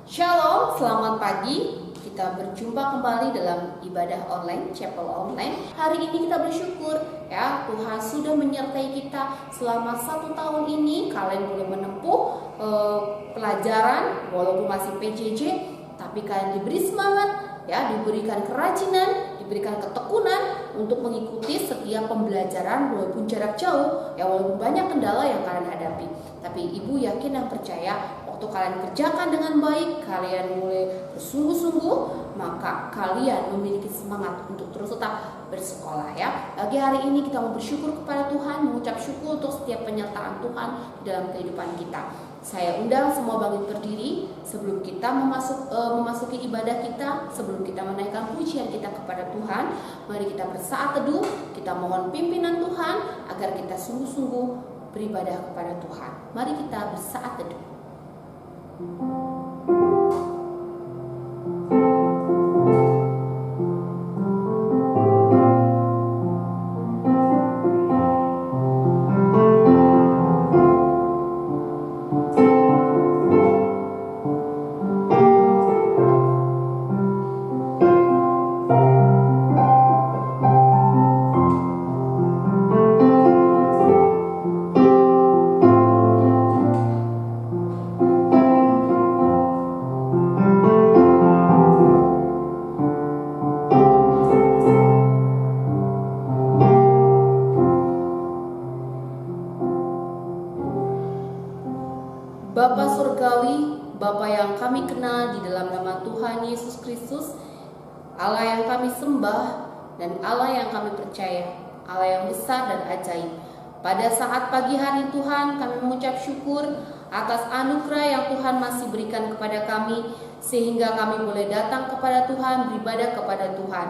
Shalom, selamat pagi. Kita berjumpa kembali dalam ibadah online, chapel online. Hari ini kita bersyukur ya, Tuhan sudah menyertai kita selama 1 tahun ini. Kalian boleh menempuh pelajaran walaupun masih PJJ, tapi kalian diberi semangat ya, diberikan kerajinan, diberikan ketekunan untuk mengikuti setiap pembelajaran walaupun jarak jauh ya, walaupun banyak kendala yang kalian hadapi. Tapi ibu yakin dan percaya waktu kalian kerjakan dengan baik, kalian mulai bersungguh-sungguh, maka kalian memiliki semangat untuk terus tetap bersekolah ya. Pagi hari ini kita mau bersyukur kepada Tuhan, mengucap syukur untuk setiap penyertaan Tuhan di dalam kehidupan kita. Saya undang semua bangkit berdiri sebelum kita memasuki ibadah kita, sebelum kita menaikkan pujian kita kepada Tuhan. Mari kita bersaat teduh, kita mohon pimpinan Tuhan agar kita sungguh-sungguh beribadah kepada Tuhan. Mari kita bersaat teduh. Bapa Surgawi, Bapa yang kami kenal di dalam nama Tuhan Yesus Kristus, Allah yang kami sembah dan Allah yang kami percaya, Allah yang besar dan ajaib. Pada saat pagi hari Tuhan, kami mengucap syukur atas anugerah yang Tuhan masih berikan kepada kami, sehingga kami boleh datang kepada Tuhan, beribadah kepada Tuhan.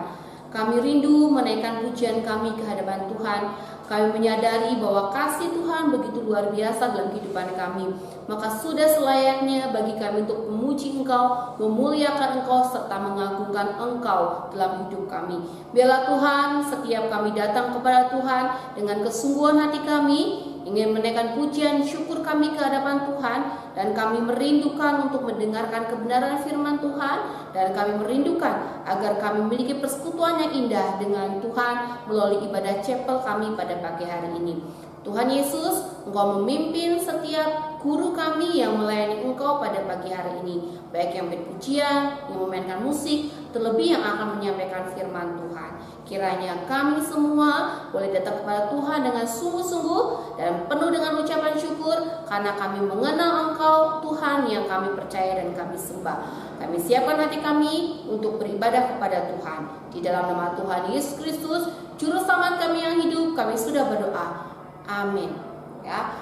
Kami rindu menaikkan pujian kami ke hadapan Tuhan. Kami menyadari bahwa kasih Tuhan begitu luar biasa dalam kehidupan kami. Maka sudah selayaknya bagi kami untuk memuji Engkau, memuliakan Engkau, serta mengagungkan Engkau dalam hidup kami. Biarlah Tuhan, setiap kami datang kepada Tuhan dengan kesungguhan hati kami, ingin menaikkan pujian syukur kami ke hadapan Tuhan, dan kami merindukan untuk mendengarkan kebenaran firman Tuhan, dan kami merindukan agar kami memiliki persekutuan yang indah dengan Tuhan melalui ibadah chapel kami pada pagi hari ini. Tuhan Yesus, Engkau memimpin setiap guru kami yang melayani Engkau pada pagi hari ini, baik yang berpujian, yang memainkan musik, terlebih yang akan menyampaikan firman Tuhan. Kiranya kami semua boleh datang kepada Tuhan dengan sungguh-sungguh dan penuh dengan ucapan syukur, karena kami mengenal Engkau, Tuhan yang kami percaya dan kami sembah. Kami siapkan hati kami untuk beribadah kepada Tuhan. Di dalam nama Tuhan Yesus Kristus, Juru Selamat kami yang hidup, kami sudah berdoa. Amin. Ya,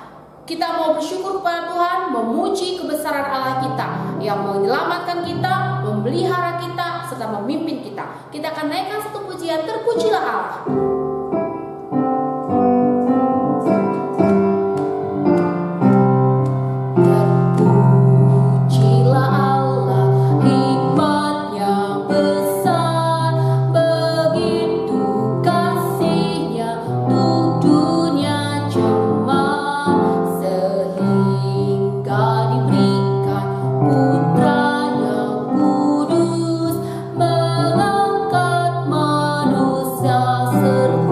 kita mau bersyukur kepada Tuhan, memuji kebesaran Allah kita yang menyelamatkan kita, memelihara kita, serta memimpin kita. Kita akan naikkan satu pujian, terpujilah Allah. Mengangkat manusia serta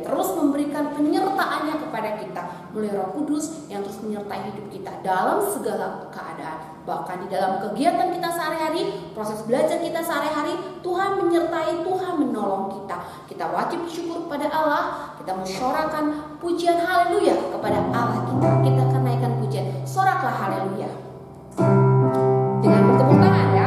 Dia terus memberikan penyertaannya kepada kita melalui Roh Kudus yang terus menyertai hidup kita dalam segala keadaan. Bahkan di dalam kegiatan kita sehari-hari, proses belajar kita sehari-hari, Tuhan menyertai, Tuhan menolong kita. Kita wajib bersyukur kepada Allah. Kita mensorakan pujian haleluya kepada Allah kita. Kita akan naikkan pujian, soraklah haleluya dengan bertepuk tangan ya.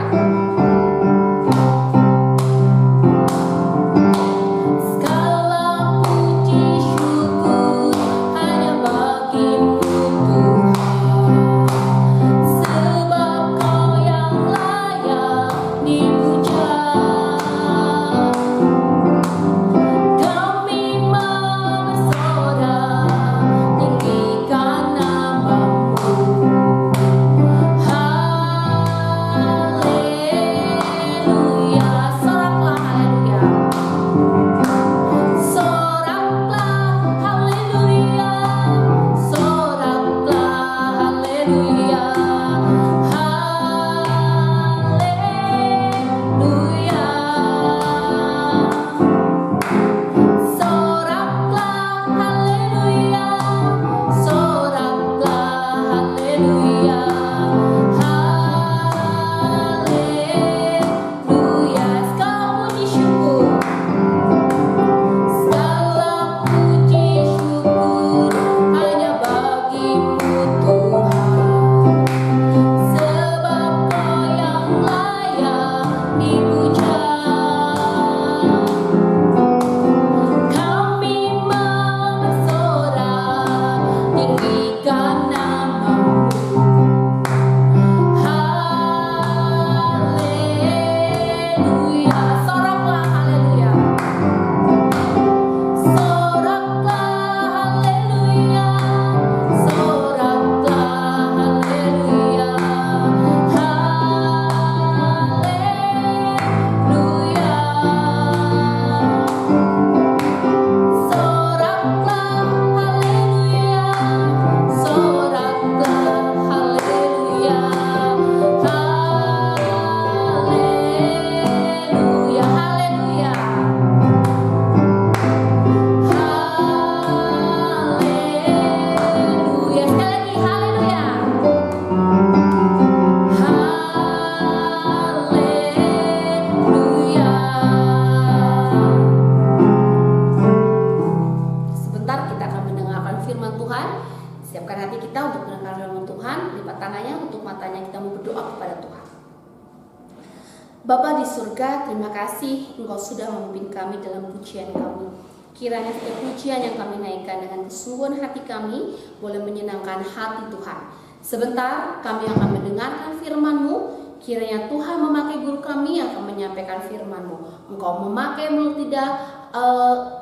Bapa di surga, terima kasih Engkau sudah memimpin kami dalam pujian kami. Kiranya setiap pujian yang kami naikkan dengan kesungguhan hati kami boleh menyenangkan hati Tuhan. Sebentar kami akan mendengarkan firman-Mu. Kiranya Tuhan memakai guru kami yang akan menyampaikan firman-Mu. Engkau memakai mulut lidah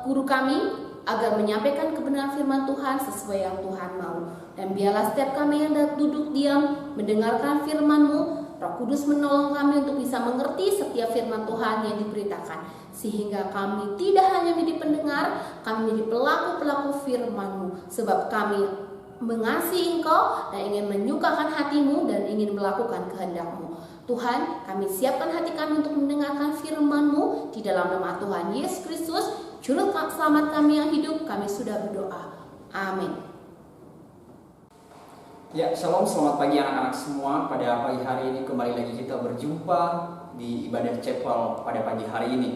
guru kami agar menyampaikan kebenaran firman Tuhan sesuai yang Tuhan mau. Dan biarlah setiap kami yang duduk diam mendengarkan firman-Mu, Roh Kudus menolong kami untuk bisa mengerti setiap firman Tuhan yang diberitakan. Sehingga kami tidak hanya menjadi pendengar, kami menjadi pelaku-pelaku firman-Mu. Sebab kami mengasihi Engkau dan ingin menyukakan hati-Mu dan ingin melakukan kehendak-Mu. Tuhan, kami siapkan hati kami untuk mendengarkan firman-Mu. Di dalam nama Tuhan Yesus Kristus, Juru Selamat kami yang hidup, kami sudah berdoa. Amin. Ya, shalom, selamat pagi anak-anak semua. Pada pagi hari ini kembali lagi kita berjumpa di ibadah chapel pada pagi hari ini.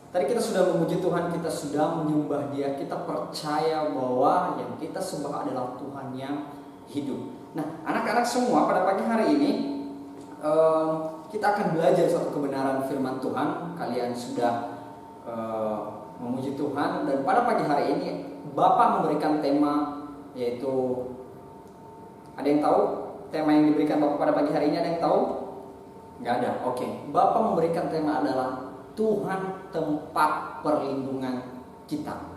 Tadi kita sudah memuji Tuhan, kita sudah menyembah Dia, kita percaya bahwa yang kita sembah adalah Tuhan yang hidup. Nah, anak-anak semua, pada pagi hari ini kita akan belajar suatu kebenaran firman Tuhan. Kalian sudah memuji Tuhan, dan pada pagi hari ini Bapak memberikan tema, yaitu ada yang tahu tema yang diberikan Bapak pada pagi hari ini? Ada yang tahu? Nggak ada. Oke. Bapak memberikan tema adalah Tuhan tempat perlindungan kita.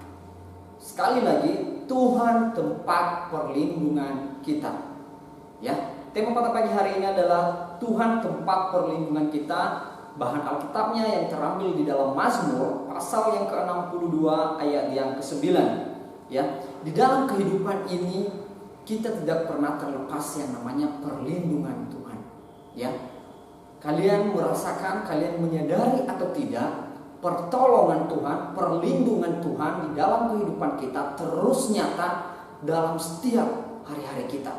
Sekali lagi, Tuhan tempat perlindungan kita. Ya, tema pada pagi hari ini adalah Tuhan tempat perlindungan kita. Bahan Alkitabnya yang terambil di dalam Mazmur pasal yang ke-62 ayat yang ke-9. Ya, di dalam kehidupan ini kita tidak pernah terlepas yang namanya perlindungan Tuhan. Ya, kalian merasakan, kalian menyadari atau tidak, pertolongan Tuhan, perlindungan Tuhan di dalam kehidupan kita terus nyata dalam setiap hari-hari kita.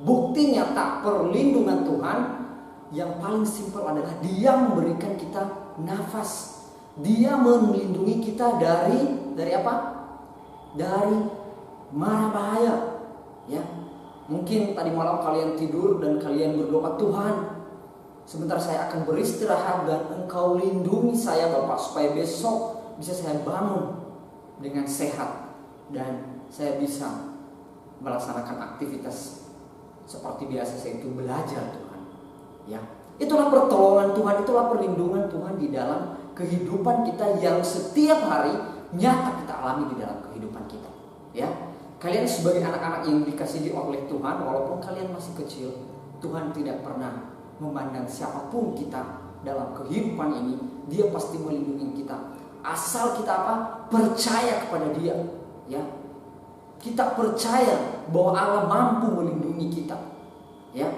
Bukti nyata perlindungan Tuhan yang paling simpel adalah Dia memberikan kita nafas. Dia melindungi kita dari apa? Dari mara bahaya. Ya. Mungkin tadi malam kalian tidur dan kalian berdoa, Tuhan, sebentar saya akan beristirahat dan Engkau lindungi saya Bapak, supaya besok bisa saya bangun dengan sehat dan saya bisa melaksanakan aktivitas seperti biasa saya itu belajar Tuhan. Ya, itulah pertolongan Tuhan, itulah perlindungan Tuhan di dalam kehidupan kita yang setiap hari nyata kita alami di dalam kehidupan kita. Ya, kalian sebagai anak-anak yang dikasihi oleh Tuhan, walaupun kalian masih kecil, Tuhan tidak pernah memandang siapapun kita dalam kehidupan ini. Dia pasti melindungi kita asal kita apa? Percaya kepada Dia. Ya, kita percaya bahwa Allah mampu melindungi kita. Ya,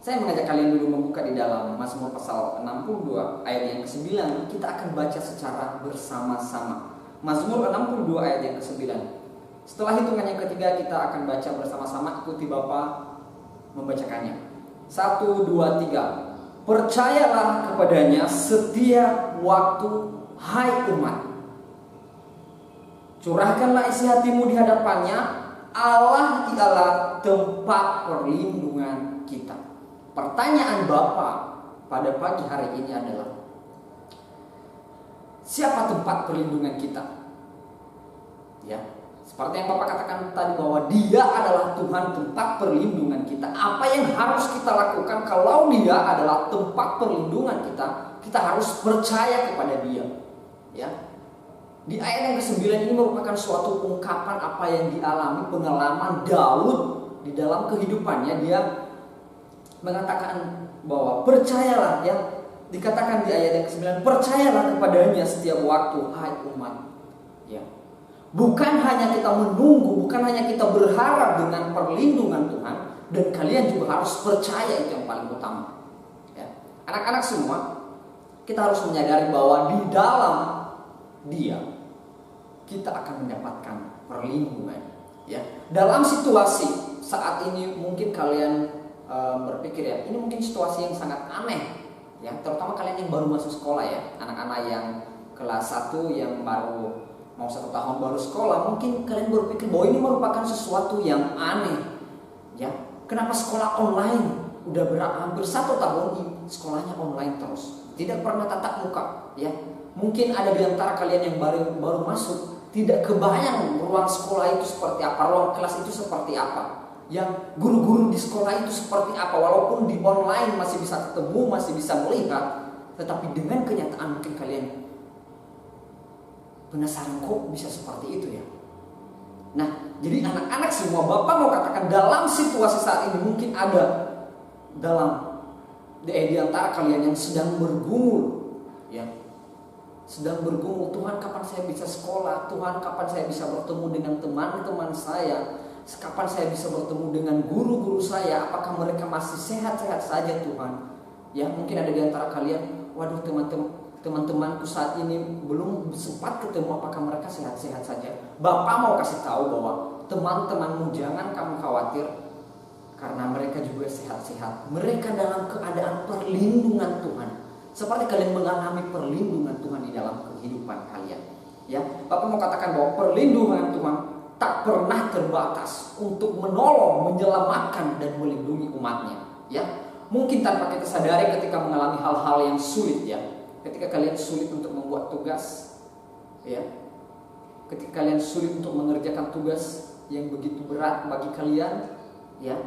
saya mengajak kalian dulu membuka di dalam Mazmur pasal 62 ayat yang ke-9. Kita akan baca secara bersama-sama. Mazmur 62 ayat yang ke-9. Setelah hitungan yang ketiga kita akan baca bersama-sama. Ikuti Bapak membacakannya. 1, 2, 3. Percayalah kepadanya setiap waktu, hai umat. Curahkanlah isi hatimu di hadapannya. Allah ialah tempat perlindungan kita. Pertanyaan Bapak pada pagi hari ini adalah, siapa tempat perlindungan kita? Ya, seperti yang Bapak katakan tadi bahwa Dia adalah Tuhan tempat perlindungan kita. Apa yang harus kita lakukan kalau Dia adalah tempat perlindungan kita? Kita harus percaya kepada Dia. Ya. Di ayat yang ke-9 ini merupakan suatu ungkapan apa yang dialami, pengalaman Daud di dalam kehidupannya. Dia mengatakan bahwa percayalah, ya, dikatakan di ayat yang ke-9, percayalah kepadanya setiap waktu, hai umat. Ya. Bukan hanya kita menunggu, bukan hanya kita berharap dengan perlindungan Tuhan, dan kalian juga harus percaya, itu yang paling utama. Ya. Anak-anak semua, kita harus menyadari bahwa di dalam Dia kita akan mendapatkan perlindungan. Ya. Dalam situasi saat ini mungkin kalian berpikir, ya, ini mungkin situasi yang sangat aneh, ya, terutama kalian yang baru masuk sekolah, ya, anak-anak yang kelas 1 yang baru mau 1 tahun baru sekolah, mungkin kalian berpikir bahwa ini merupakan sesuatu yang aneh, ya. Kenapa sekolah online? Udah hampir 1 tahun sekolahnya online terus, tidak pernah tatap muka, ya. Mungkin ada di antara kalian yang baru masuk tidak kebayang ruang sekolah itu seperti apa, ruang kelas itu seperti apa, yang guru-guru di sekolah itu seperti apa. Walaupun di online masih bisa ketemu, masih bisa melihat, tetapi dengan kenyataan mungkin kalian penasaran kok bisa seperti itu, ya. Nah, jadi anak-anak semua, Bapak mau katakan dalam situasi saat ini mungkin ada di antara kalian yang sedang bergumul, ya, sedang bergumul, Tuhan kapan saya bisa sekolah, Tuhan kapan saya bisa bertemu dengan teman-teman saya, kapan saya bisa bertemu dengan guru-guru saya, apakah mereka masih sehat-sehat saja Tuhan. Ya, mungkin ada di antara kalian, waduh teman-temanku saat ini belum sempat ketemu, apakah mereka sehat-sehat saja. Bapak mau kasih tahu bahwa teman-temanmu jangan kamu khawatir, karena mereka juga sehat-sehat. Mereka dalam keadaan perlindungan Tuhan, seperti kalian mengalami perlindungan Tuhan di dalam kehidupan kalian. Ya, Bapak mau katakan bahwa perlindungan Tuhan tak pernah terbatas untuk menolong, menyelamatkan dan melindungi umatnya. Ya, mungkin tanpa kita sadari ketika mengalami hal-hal yang sulit, ya. Ketika kalian sulit untuk membuat tugas, ya. Ketika kalian sulit untuk mengerjakan tugas yang begitu berat bagi kalian, ya.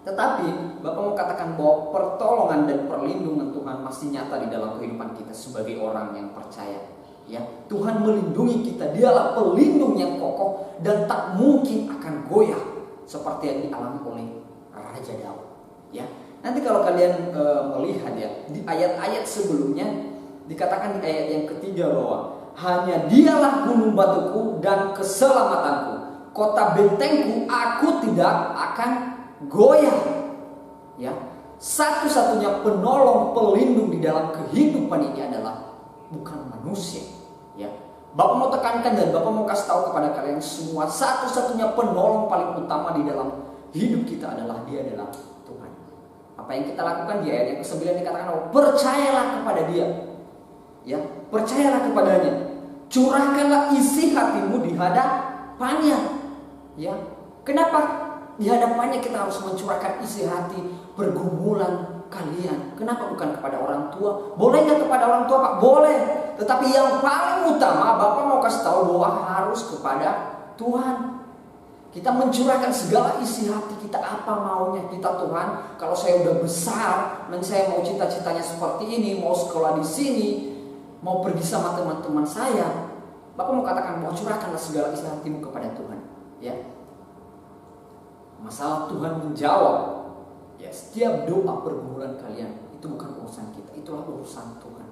Tetapi Bapak mau katakan bahwa pertolongan dan perlindungan Tuhan masih nyata di dalam kehidupan kita sebagai orang yang percaya. Ya, Tuhan melindungi kita, Dialah pelindung yang kokoh dan tak mungkin akan goyah seperti yang dialami oleh Raja Daud. Ya, nanti kalau kalian melihat, ya, di ayat-ayat sebelumnya dikatakan di ayat yang ketiga bahwa hanya Dialah gunung batuku dan keselamatanku, kota bentengku, aku tidak akan goyah. Ya, satu-satunya penolong pelindung di dalam kehidupan ini adalah bukan manusia. Ya, Bapak mau tekankan dan Bapak mau kasih tahu kepada kalian semua, satu-satunya penolong paling utama di dalam hidup kita adalah Dia adalah Tuhan. Apa yang kita lakukan di ayat yang ke-9 dikatakan, percayalah kepada Dia. Ya, percayalah kepadanya. Curahkanlah isi hatimu di hadapannya. Ya, kenapa di hadapannya kita harus mencurahkan isi hati pergumulan kalian? Kenapa bukan kepada orang tua? Boleh nggak kepada orang tua, Pak? Boleh. Tetapi yang paling utama Bapak mau kasih tahu bahwa harus kepada Tuhan. Kita mencurahkan segala isi hati kita, apa maunya kita, Tuhan. Kalau saya udah besar dan saya mau cita-citanya seperti ini, mau sekolah di sini, mau pergi sama teman-teman saya, Bapak mau katakan bahwa curahkanlah segala isi hatimu kepada Tuhan. Ya, masalah Tuhan menjawab. Ya, setiap doa pergumulan kalian itu bukan urusan kita, itulah urusan Tuhan.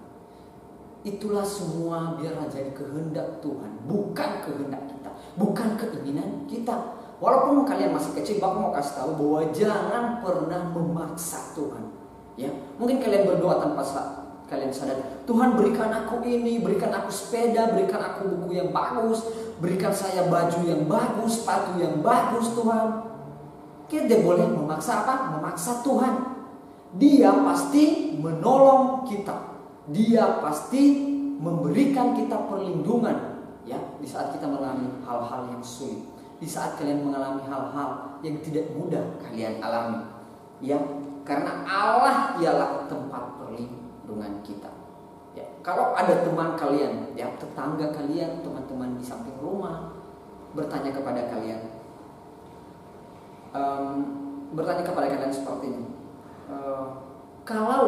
Itulah semua biarlah jadi kehendak Tuhan, bukan kehendak kita, bukan keinginan kita. Walaupun kalian masih kecil, Bapak mau kasih tahu bahwa jangan pernah memaksa Tuhan. Ya, mungkin kalian berdoa tanpa kalian sadar, Tuhan berikan aku ini, berikan aku sepeda, berikan aku buku yang bagus, berikan saya baju yang bagus, sepatu yang bagus, Tuhan. Kita boleh memaksa apa? Memaksa Tuhan. Dia pasti menolong kita. Dia pasti memberikan kita perlindungan, ya, di saat kita mengalami hal-hal yang sulit, di saat kalian mengalami hal-hal yang tidak mudah kalian alami, ya, karena Allah ialah tempat perlindungan kita. Ya, kalau ada teman kalian, ya, tetangga kalian, teman-teman di samping rumah bertanya kepada kalian, seperti ini, kalau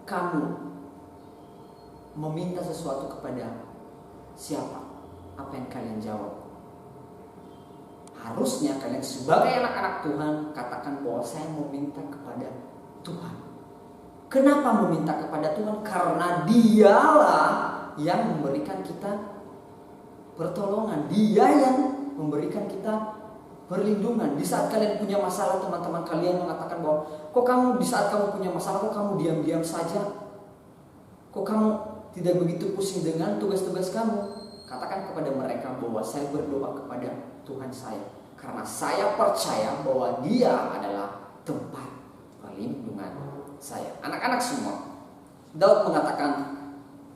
kamu meminta sesuatu kepada siapa, apa yang kalian jawab? Harusnya kalian sebagai anak-anak Tuhan katakan bahwa saya meminta kepada Tuhan. Kenapa meminta kepada Tuhan? Karena Dialah yang memberikan kita pertolongan, Dia yang memberikan kita perlindungan. Di saat kalian punya masalah, teman-teman kalian mengatakan bahwa kok kamu di saat kamu punya masalah kok kamu diam-diam saja, kok kamu tidak begitu pusing dengan tugas-tugas kamu. Katakan kepada mereka bahwa saya berdoa kepada Tuhan saya, karena saya percaya bahwa Dia adalah tempat perlindungan saya. Anak-anak semua, Daud mengatakan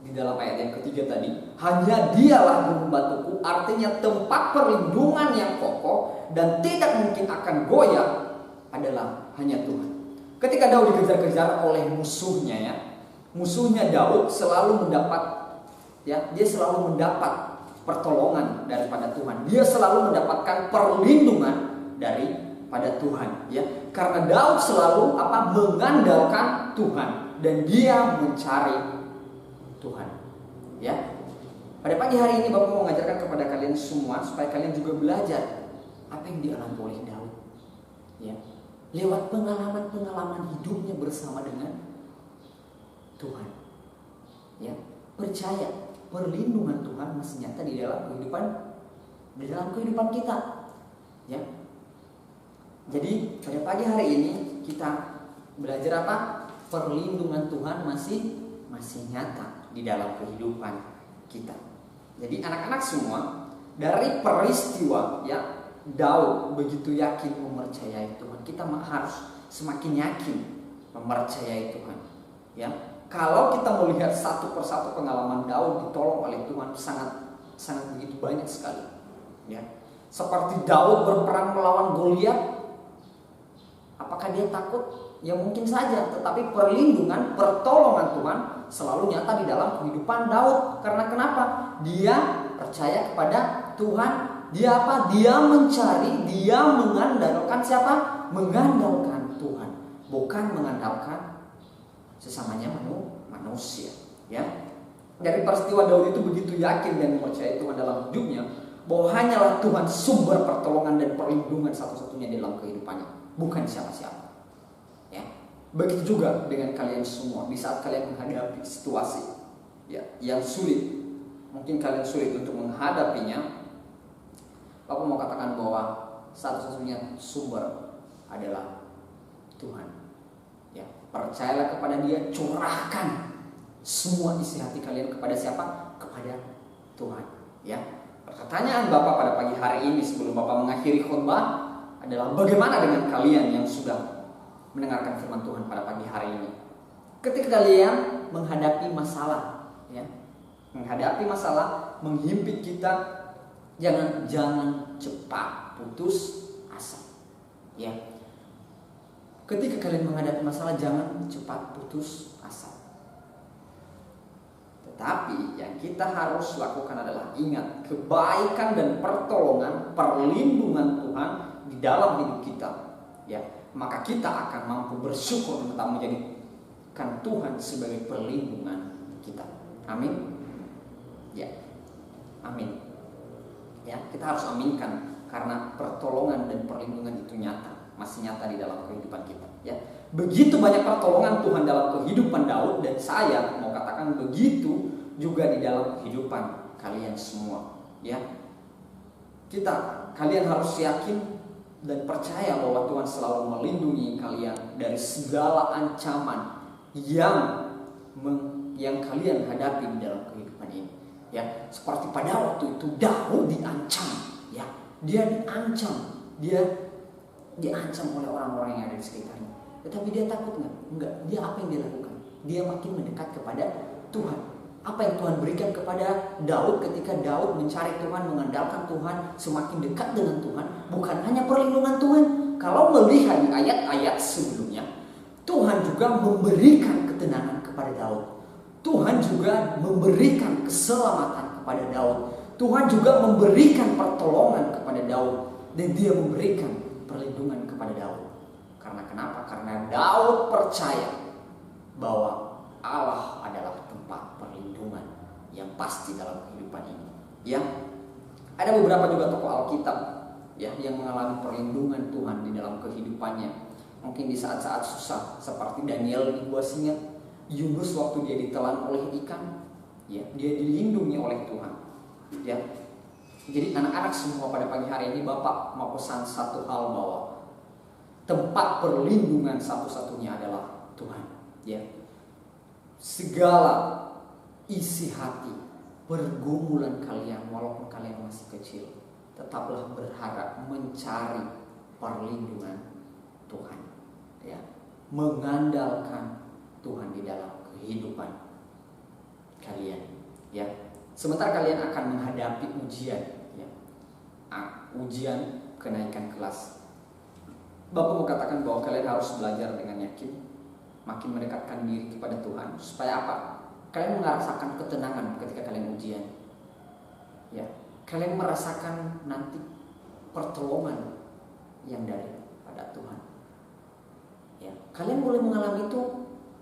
di dalam ayat yang ketiga tadi, hanya Dialah yang membantuku, artinya tempat perlindungan yang kokoh dan tidak mungkin akan goyah adalah hanya Tuhan. Ketika Daud dikejar-kejar oleh musuhnya, ya, musuhnya Daud selalu mendapat, ya, dia selalu mendapat pertolongan daripada Tuhan. Dia selalu mendapatkan perlindungan daripada Tuhan, ya. Karena Daud selalu mengandalkan Tuhan dan dia mencari Tuhan. Ya. Pada pagi hari ini Bapak mau mengajarkan kepada kalian semua supaya kalian juga belajar apa yang dialami oleh Daud. Ya. Lewat pengalaman-pengalaman hidupnya bersama dengan Tuhan. Ya, percaya perlindungan Tuhan masih nyata di dalam kehidupan kita. Ya. Jadi pada pagi hari ini kita belajar apa? Perlindungan Tuhan masih nyata di dalam kehidupan kita. Jadi anak-anak semua, dari peristiwa, ya, Daud begitu yakin mempercayai Tuhan, kita harus semakin yakin mempercayai Tuhan. Ya. Kalau kita melihat satu persatu pengalaman Daud ditolong oleh Tuhan, sangat begitu banyak sekali. Ya. Seperti Daud berperang melawan Goliat, apakah dia takut? Ya mungkin saja, tetapi perlindungan, pertolongan Tuhan selalu nyata di dalam kehidupan Daud. Karena kenapa? Dia percaya kepada Tuhan. Dia apa? Dia mencari, dia mengandalkan siapa? Mengandalkan Tuhan, bukan mengandalkan sesamanya manusia. Ya. Dari peristiwa Daud itu begitu yakin dan mempercayai Tuhan dalam hidupnya, bahwa hanyalah Tuhan sumber pertolongan dan perlindungan satu-satunya dalam kehidupannya, bukan siapa-siapa. Ya. Begitu juga dengan kalian semua. Di saat kalian menghadapi situasi, ya, yang sulit, mungkin kalian sulit untuk menghadapinya, aku mau katakan bahwa satu-satunya sumber adalah Tuhan. Ya, percayalah kepada Dia, curahkan semua isi hati kalian kepada siapa? Kepada Tuhan. Ya. Pertanyaan Bapak pada pagi hari ini sebelum Bapak mengakhiri khotbah adalah bagaimana dengan kalian yang sudah mendengarkan firman Tuhan pada pagi hari ini? Ketika kalian menghadapi masalah, ya, menghadapi masalah menghimpit kita, jangan cepat putus asa. Ya. Ketika kalian menghadapi masalah, jangan cepat putus asa. Tetapi yang kita harus lakukan adalah ingat kebaikan dan pertolongan, perlindungan Tuhan di dalam hidup kita. Ya, maka kita akan mampu bersyukur dan tetap menjadikan Tuhan sebagai perlindungan kita. Amin. Ya, amin. Ya, kita harus aminkan karena pertolongan dan perlindungan itu nyata, masih nyata di dalam kehidupan kita. Ya, begitu banyak pertolongan Tuhan dalam kehidupan Daud, dan saya mau katakan begitu juga di dalam kehidupan kalian semua. Ya, kalian harus yakin dan percaya bahwa Tuhan selalu melindungi kalian dari segala ancaman yang kalian hadapi di dalam kehidupan ini. Ya, seperti pada waktu itu Daud diancam, ya, dia diancam oleh orang-orang yang ada di sekitarnya. Tetapi dia takut nggak? Enggak. Dia apa yang dia lakukan? Dia makin mendekat kepada Tuhan. Apa yang Tuhan berikan kepada Daud ketika Daud mencari Tuhan, mengandalkan Tuhan, semakin dekat dengan Tuhan, bukan hanya perlindungan Tuhan. Kalau melihat di ayat-ayat sebelumnya, Tuhan juga memberikan ketenangan kepada Daud. Tuhan juga memberikan keselamatan kepada Daud. Tuhan juga memberikan pertolongan kepada Daud, dan dia memberikan perlindungan kepada Daud. Karena kenapa? Karena Daud percaya bahwa Allah adalah tempat perlindungan yang pasti dalam kehidupan ini. Ya, ada beberapa juga tokoh Alkitab, ya, yang mengalami perlindungan Tuhan di dalam kehidupannya. Mungkin di saat-saat susah, seperti Daniel di gua singa, Yunus waktu dia ditelan oleh ikan, ya, dia dilindungi oleh Tuhan. Ya, jadi anak-anak semua pada pagi hari ini Bapak mau pesan satu hal, bahwa tempat perlindungan satu-satunya adalah Tuhan. Ya, segala isi hati, pergumulan kalian, walaupun kalian masih kecil, tetaplah berharap mencari perlindungan Tuhan. Ya, mengandalkan Tuhan di dalam kehidupan kalian. Ya, sebentar kalian akan menghadapi ujian, ya, ujian kenaikan kelas. Bapak mau katakan bahwa kalian harus belajar dengan yakin, makin mendekatkan diri kepada Tuhan. Supaya apa? Kalian merasakan ketenangan ketika kalian ujian. Ya, kalian merasakan nanti pertolongan yang daripada Tuhan. Ya, kalian boleh mengalami itu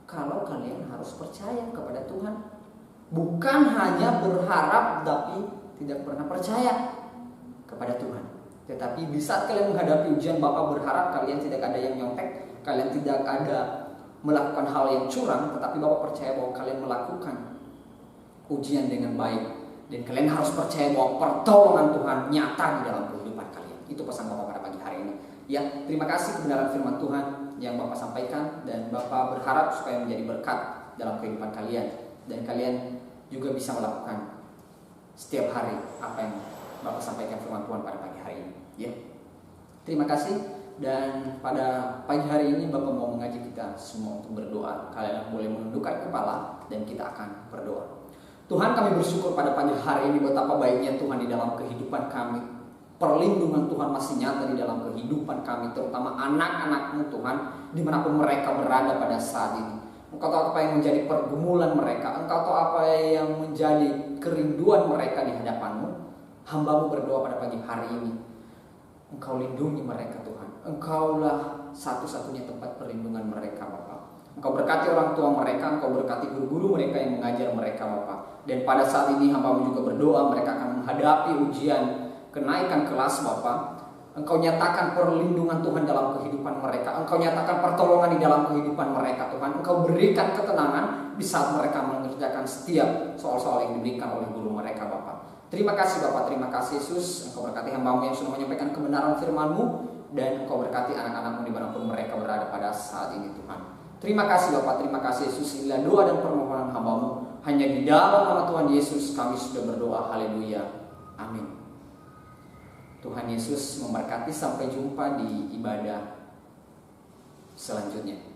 kalau kalian harus percaya kepada Tuhan. Bukan hanya berharap tapi tidak pernah percaya kepada Tuhan. Tetapi di saat kalian menghadapi ujian, Bapak berharap kalian tidak ada yang nyontek, kalian tidak ada melakukan hal yang curang, tetapi Bapak percaya bahwa kalian melakukan ujian dengan baik, dan kalian harus percaya bahwa pertolongan Tuhan nyata di dalam kehidupan kalian. Itu pesan Bapak pada pagi hari ini. Ya, terima kasih kebenaran firman Tuhan yang Bapak sampaikan, dan Bapak berharap supaya menjadi berkat dalam kehidupan kalian, dan kalian juga bisa melakukan setiap hari apa yang Bapak sampaikan firman Tuhan pada pagi hari ini. Ya, terima kasih. Dan pada pagi hari ini Bapak mau mengajak kita semua untuk berdoa. Kalian boleh menundukkan kepala dan kita akan berdoa. Tuhan, kami bersyukur pada pagi hari ini betapa baiknya Tuhan di dalam kehidupan kami. Perlindungan Tuhan masih nyata di dalam kehidupan kami, terutama anak-anak-Mu Tuhan, dimanapun mereka berada pada saat ini. Engkau tahu apa yang menjadi pergumulan mereka, Engkau tahu apa yang menjadi kerinduan mereka di hadapan-Mu. Hamba-Mu berdoa pada pagi hari ini, Engkau lindungi mereka Tuhan. Engkaulah satu-satunya tempat perlindungan mereka Bapak. Engkau berkati orang tua mereka, Engkau berkati guru-guru mereka yang mengajar mereka Bapak. Dan pada saat ini hamba-Mu juga berdoa mereka akan menghadapi ujian kenaikan kelas Bapak. Engkau nyatakan perlindungan Tuhan dalam kehidupan mereka. Engkau nyatakan pertolongan di dalam kehidupan mereka Tuhan. Engkau berikan ketenangan di saat mereka mengerjakan setiap soal-soal yang diberikan oleh guru mereka Bapak. Terima kasih Bapak, terima kasih Yesus. Engkau berkati hamba-Mu yang sudah menyampaikan kebenaran firman-Mu, dan Engkau berkati anak-anak-Mu dimanapun mereka berada pada saat ini Tuhan. Terima kasih Bapak, terima kasih Yesus. Inilah doa dan permohonan hamba-Mu. Hanya di dalam nama Tuhan Yesus kami sudah berdoa. Haleluya. Amin. Tuhan Yesus memberkati. Sampai jumpa di ibadah selanjutnya.